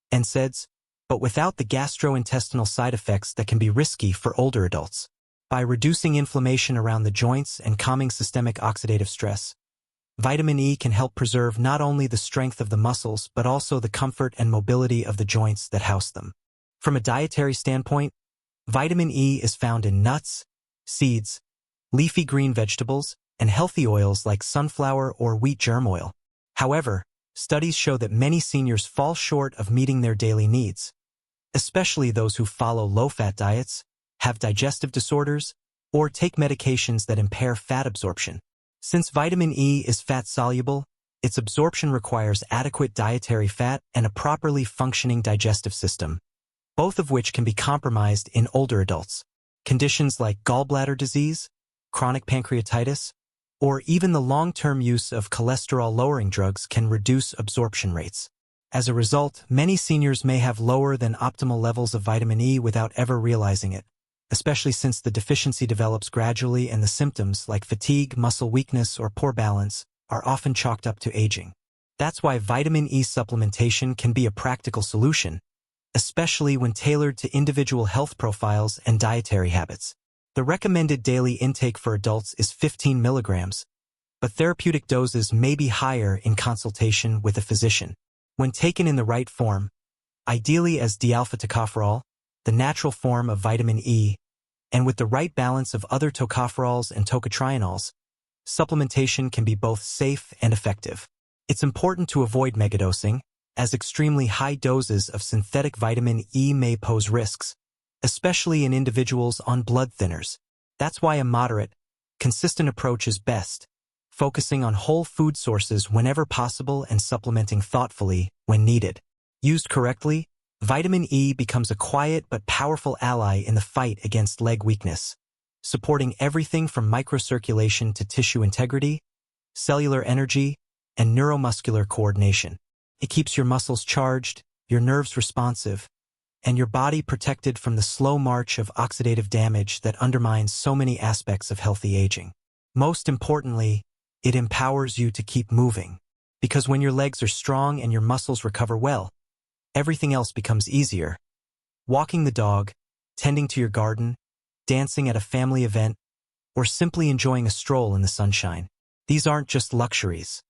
NSAIDs, but without the gastrointestinal side effects that can be risky for older adults. By reducing inflammation around the joints and calming systemic oxidative stress, vitamin E can help preserve not only the strength of the muscles but also the comfort and mobility of the joints that house them. From a dietary standpoint, vitamin E is found in nuts, seeds, leafy green vegetables, and healthy oils like sunflower or wheat germ oil. However, studies show that many seniors fall short of meeting their daily needs, especially those who follow low-fat diets, have digestive disorders, or take medications that impair fat absorption. Since vitamin E is fat-soluble, its absorption requires adequate dietary fat and a properly functioning digestive system, both of which can be compromised in older adults. Conditions like gallbladder disease, chronic pancreatitis, or even the long-term use of cholesterol-lowering drugs can reduce absorption rates. As a result, many seniors may have lower than optimal levels of vitamin E without ever realizing it, especially since the deficiency develops gradually and the symptoms like fatigue, muscle weakness, or poor balance are often chalked up to aging. That's why vitamin E supplementation can be a practical solution, especially when tailored to individual health profiles and dietary habits. The recommended daily intake for adults is 15 milligrams, but therapeutic doses may be higher in consultation with a physician. When taken in the right form, ideally as D-alpha tocopherol, the natural form of vitamin E, and with the right balance of other tocopherols and tocotrienols, supplementation can be both safe and effective. It's important to avoid megadosing, as extremely high doses of synthetic vitamin E may pose risks, especially in individuals on blood thinners. That's why a moderate, consistent approach is best, focusing on whole food sources whenever possible and supplementing thoughtfully when needed. Used correctly, vitamin E becomes a quiet but powerful ally in the fight against leg weakness, supporting everything from microcirculation to tissue integrity, cellular energy, and neuromuscular coordination. It keeps your muscles charged, your nerves responsive, and your body protected from the slow march of oxidative damage that undermines so many aspects of healthy aging. Most importantly, it empowers you to keep moving, because when your legs are strong and your muscles recover well, everything else becomes easier. Walking the dog, tending to your garden, dancing at a family event, or simply enjoying a stroll in the sunshine. These aren't just luxuries.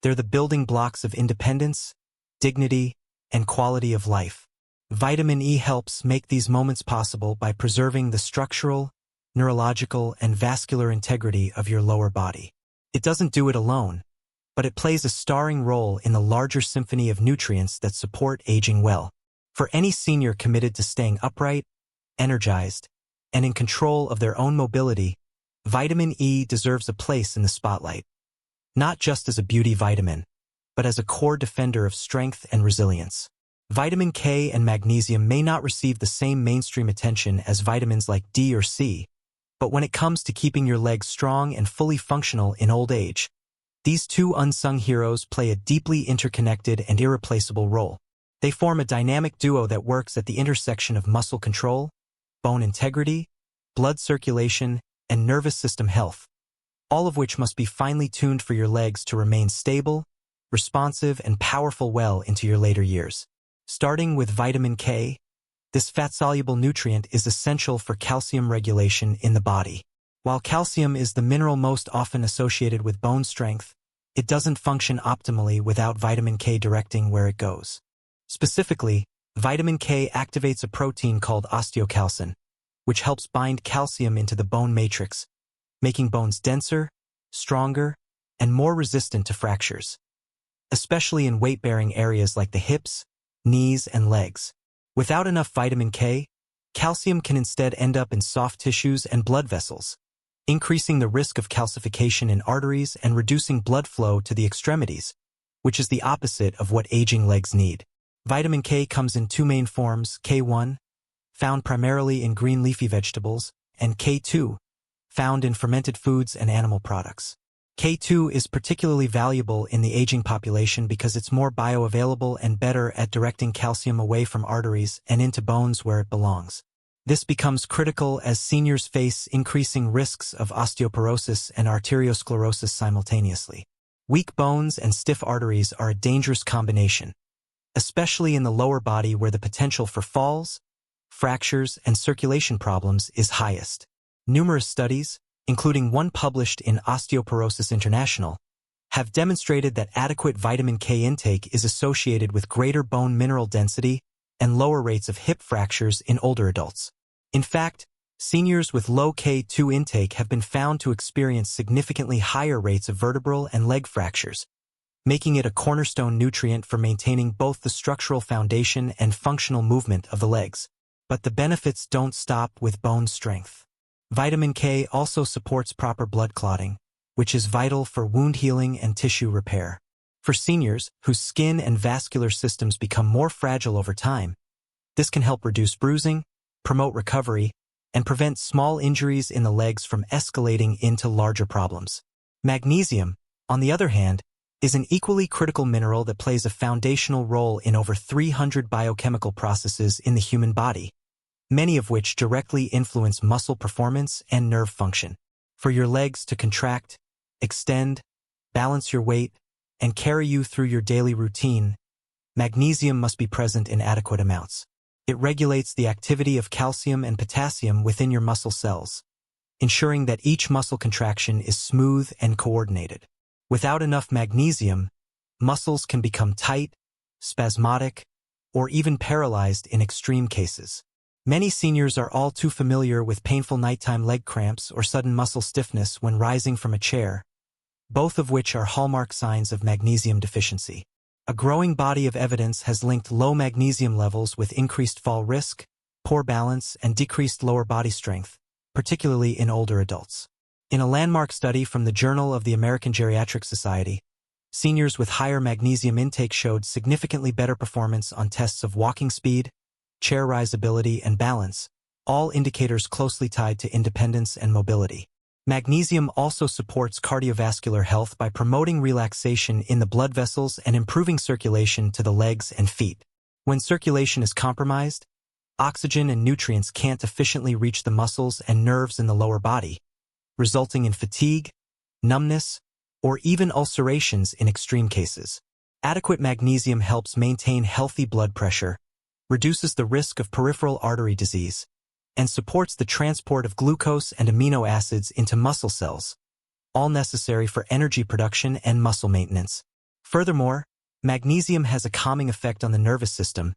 They're the building blocks of independence, dignity, and quality of life. Vitamin E helps make these moments possible by preserving the structural, neurological, and vascular integrity of your lower body. It doesn't do it alone, but it plays a starring role in the larger symphony of nutrients that support aging well. For any senior committed to staying upright, energized, and in control of their own mobility, vitamin E deserves a place in the spotlight. Not just as a beauty vitamin, but as a core defender of strength and resilience. Vitamin K and magnesium may not receive the same mainstream attention as vitamins like D or C, But when it comes to keeping your legs strong and fully functional in old age, these two unsung heroes play a deeply interconnected and irreplaceable role. They form a dynamic duo that works at the intersection of muscle control, bone integrity, blood circulation, and nervous system health, all of which must be finely tuned for your legs to remain stable, responsive, and powerful well into your later years. Starting with vitamin K, this fat-soluble nutrient is essential for calcium regulation in the body. While calcium is the mineral most often associated with bone strength, it doesn't function optimally without vitamin K directing where it goes. Specifically, vitamin K activates a protein called osteocalcin, which helps bind calcium into the bone matrix, making bones denser, stronger, and more resistant to fractures, especially in weight-bearing areas like the hips, knees, and legs. Without enough vitamin K, calcium can instead end up in soft tissues and blood vessels, increasing the risk of calcification in arteries and reducing blood flow to the extremities, which is the opposite of what aging legs need. Vitamin K comes in two main forms: K1, found primarily in green leafy vegetables, and K2, found in fermented foods and animal products. K2 is particularly valuable in the aging population because it's more bioavailable and better at directing calcium away from arteries and into bones where it belongs. This becomes critical as seniors face increasing risks of osteoporosis and arteriosclerosis simultaneously. Weak bones and stiff arteries are a dangerous combination, especially in the lower body where the potential for falls, fractures, and circulation problems is highest. Numerous studies, including one published in Osteoporosis International, have demonstrated that adequate vitamin K intake is associated with greater bone mineral density and lower rates of hip fractures in older adults. In fact, seniors with low K2 intake have been found to experience significantly higher rates of vertebral and leg fractures, making it a cornerstone nutrient for maintaining both the structural foundation and functional movement of the legs. But the benefits don't stop with bone strength. Vitamin K also supports proper blood clotting, which is vital for wound healing and tissue repair. For seniors whose skin and vascular systems become more fragile over time, this can help reduce bruising, promote recovery, and prevent small injuries in the legs from escalating into larger problems. Magnesium, on the other hand, is an equally critical mineral that plays a foundational role in over 300 biochemical processes in the human body, many of which directly influence muscle performance and nerve function. For your legs to contract, extend, balance your weight, and carry you through your daily routine, magnesium must be present in adequate amounts. It regulates the activity of calcium and potassium within your muscle cells, ensuring that each muscle contraction is smooth and coordinated. Without enough magnesium, muscles can become tight, spasmodic, or even paralyzed in extreme cases. Many seniors are all too familiar with painful nighttime leg cramps or sudden muscle stiffness when rising from a chair, both of which are hallmark signs of magnesium deficiency. A growing body of evidence has linked low magnesium levels with increased fall risk, poor balance, and decreased lower body strength, particularly in older adults. In a landmark study from the Journal of the American Geriatric Society, seniors with higher magnesium intake showed significantly better performance on tests of walking speed, chair riseability, and balance, all indicators closely tied to independence and mobility. Magnesium also supports cardiovascular health by promoting relaxation in the blood vessels and improving circulation to the legs and feet. When circulation is compromised, oxygen and nutrients can't efficiently reach the muscles and nerves in the lower body, resulting in fatigue, numbness, or even ulcerations in extreme cases. Adequate magnesium helps maintain healthy blood pressure, reduces the risk of peripheral artery disease, and supports the transport of glucose and amino acids into muscle cells, all necessary for energy production and muscle maintenance. Furthermore, magnesium has a calming effect on the nervous system,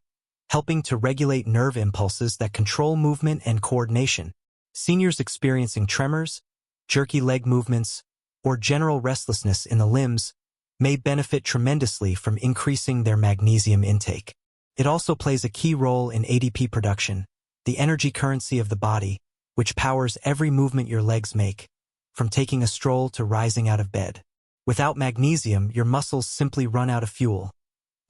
helping to regulate nerve impulses that control movement and coordination. Seniors experiencing tremors, jerky leg movements, or general restlessness in the limbs may benefit tremendously from increasing their magnesium intake. It also plays a key role in ADP production, the energy currency of the body, which powers every movement your legs make, from taking a stroll to rising out of bed. Without magnesium, your muscles simply run out of fuel,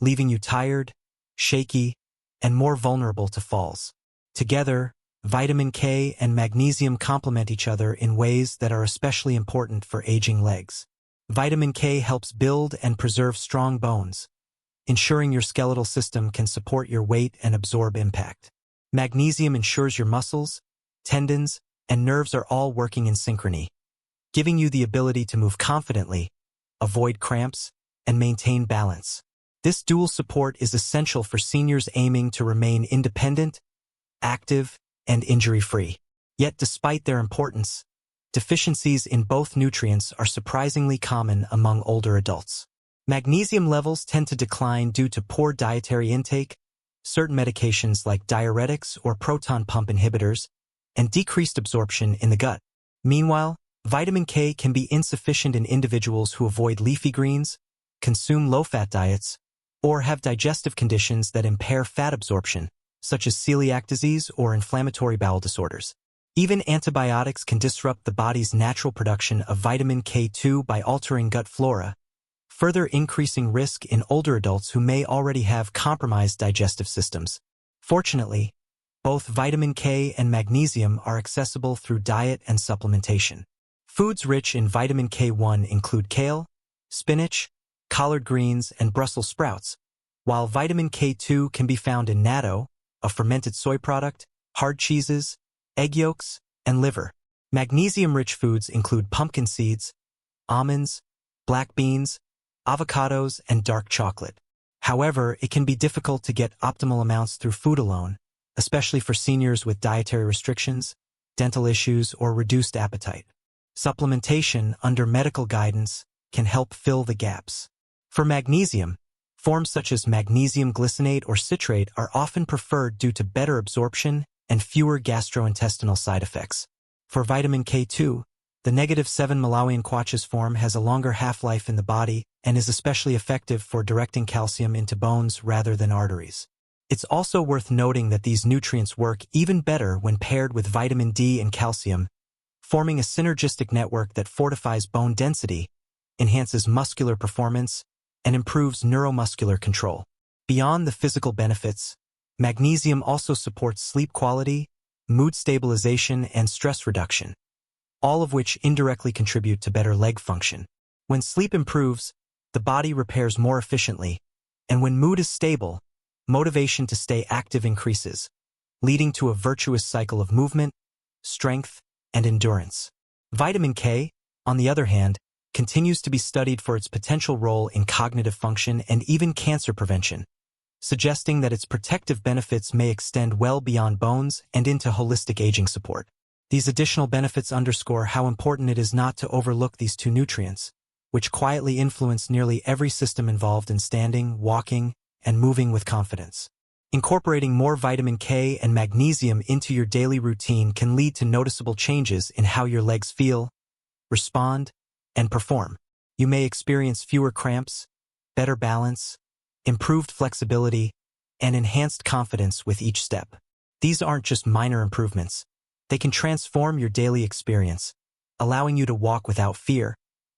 leaving you tired, shaky, and more vulnerable to falls. Together, Vitamin K and magnesium complement each other in ways that are especially important for aging legs. Vitamin K helps build and preserve strong bones, ensuring your skeletal system can support your weight and absorb impact. Magnesium ensures your muscles, tendons, and nerves are all working in synchrony, giving you the ability to move confidently, avoid cramps, and maintain balance. This dual support is essential for seniors aiming to remain independent, active, and injury-free. Yet despite their importance, deficiencies in both nutrients are surprisingly common among older adults. Magnesium levels tend to decline due to poor dietary intake, certain medications like diuretics or proton pump inhibitors, and decreased absorption in the gut. Meanwhile, vitamin K can be insufficient in individuals who avoid leafy greens, consume low-fat diets, or have digestive conditions that impair fat absorption, such as celiac disease or inflammatory bowel disorders. Even antibiotics can disrupt the body's natural production of vitamin K2 by altering gut flora, further increasing risk in older adults who may already have compromised digestive systems. Fortunately, both vitamin K and magnesium are accessible through diet and supplementation. Foods rich in vitamin K1 include kale, spinach, collard greens, and Brussels sprouts, while vitamin K2 can be found in natto, a fermented soy product, hard cheeses, egg yolks, and liver. Magnesium-rich foods include pumpkin seeds, almonds, black beans, avocados, and dark chocolate. However, it can be difficult to get optimal amounts through food alone, especially for seniors with dietary restrictions, dental issues, or reduced appetite. Supplementation under medical guidance can help fill the gaps. For magnesium, forms such as magnesium glycinate or citrate are often preferred due to better absorption and fewer gastrointestinal side effects. For vitamin K2, the -7 Malawian Quatches form has a longer half-life in the body and is especially effective for directing calcium into bones rather than arteries. It's also worth noting that these nutrients work even better when paired with vitamin D and calcium, forming a synergistic network that fortifies bone density, enhances muscular performance, and improves neuromuscular control. Beyond the physical benefits, magnesium also supports sleep quality, mood stabilization, and stress reduction, all of which indirectly contribute to better leg function. When sleep improves, the body repairs more efficiently, and when mood is stable, motivation to stay active increases, leading to a virtuous cycle of movement, strength, and endurance. Vitamin K, on the other hand, continues to be studied for its potential role in cognitive function and even cancer prevention, suggesting that its protective benefits may extend well beyond bones and into holistic aging support. These additional benefits underscore how important it is not to overlook these two nutrients, which quietly influence nearly every system involved in standing, walking, and moving with confidence. Incorporating more vitamin K and magnesium into your daily routine can lead to noticeable changes in how your legs feel, respond, and perform. You may experience fewer cramps, better balance, improved flexibility, and enhanced confidence with each step. These aren't just minor improvements. They can transform your daily experience, allowing you to walk without fear,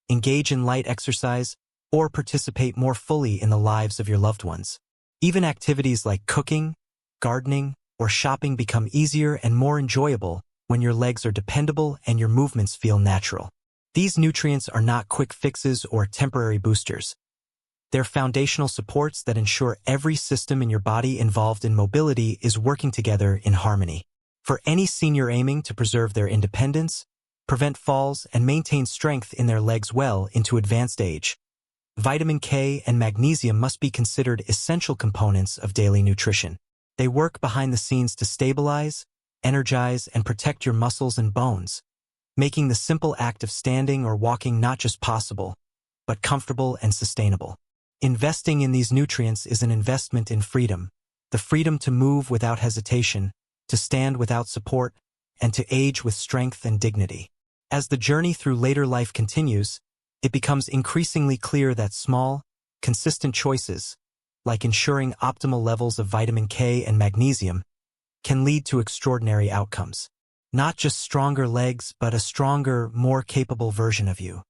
engage in light exercise, or participate more fully in the lives of your loved ones. Even activities like cooking, gardening, or shopping become easier and more enjoyable when your legs are dependable and your movements feel natural. These nutrients are not quick fixes or temporary boosters. They're foundational supports that ensure every system in your body involved in mobility is working together in harmony. For any senior aiming to preserve their independence, prevent falls, and maintain strength in their legs well into advanced age, vitamin K and magnesium must be considered essential components of daily nutrition. They work behind the scenes to stabilize, energize, and protect your muscles and bones, making the simple act of standing or walking not just possible, but comfortable and sustainable. Investing in these nutrients is an investment in freedom, the freedom to move without hesitation, to stand without support, and to age with strength and dignity. As the journey through later life continues, it becomes increasingly clear that small, consistent choices, like ensuring optimal levels of vitamin K and magnesium, can lead to extraordinary outcomes. Not just stronger legs, but a stronger, more capable version of you.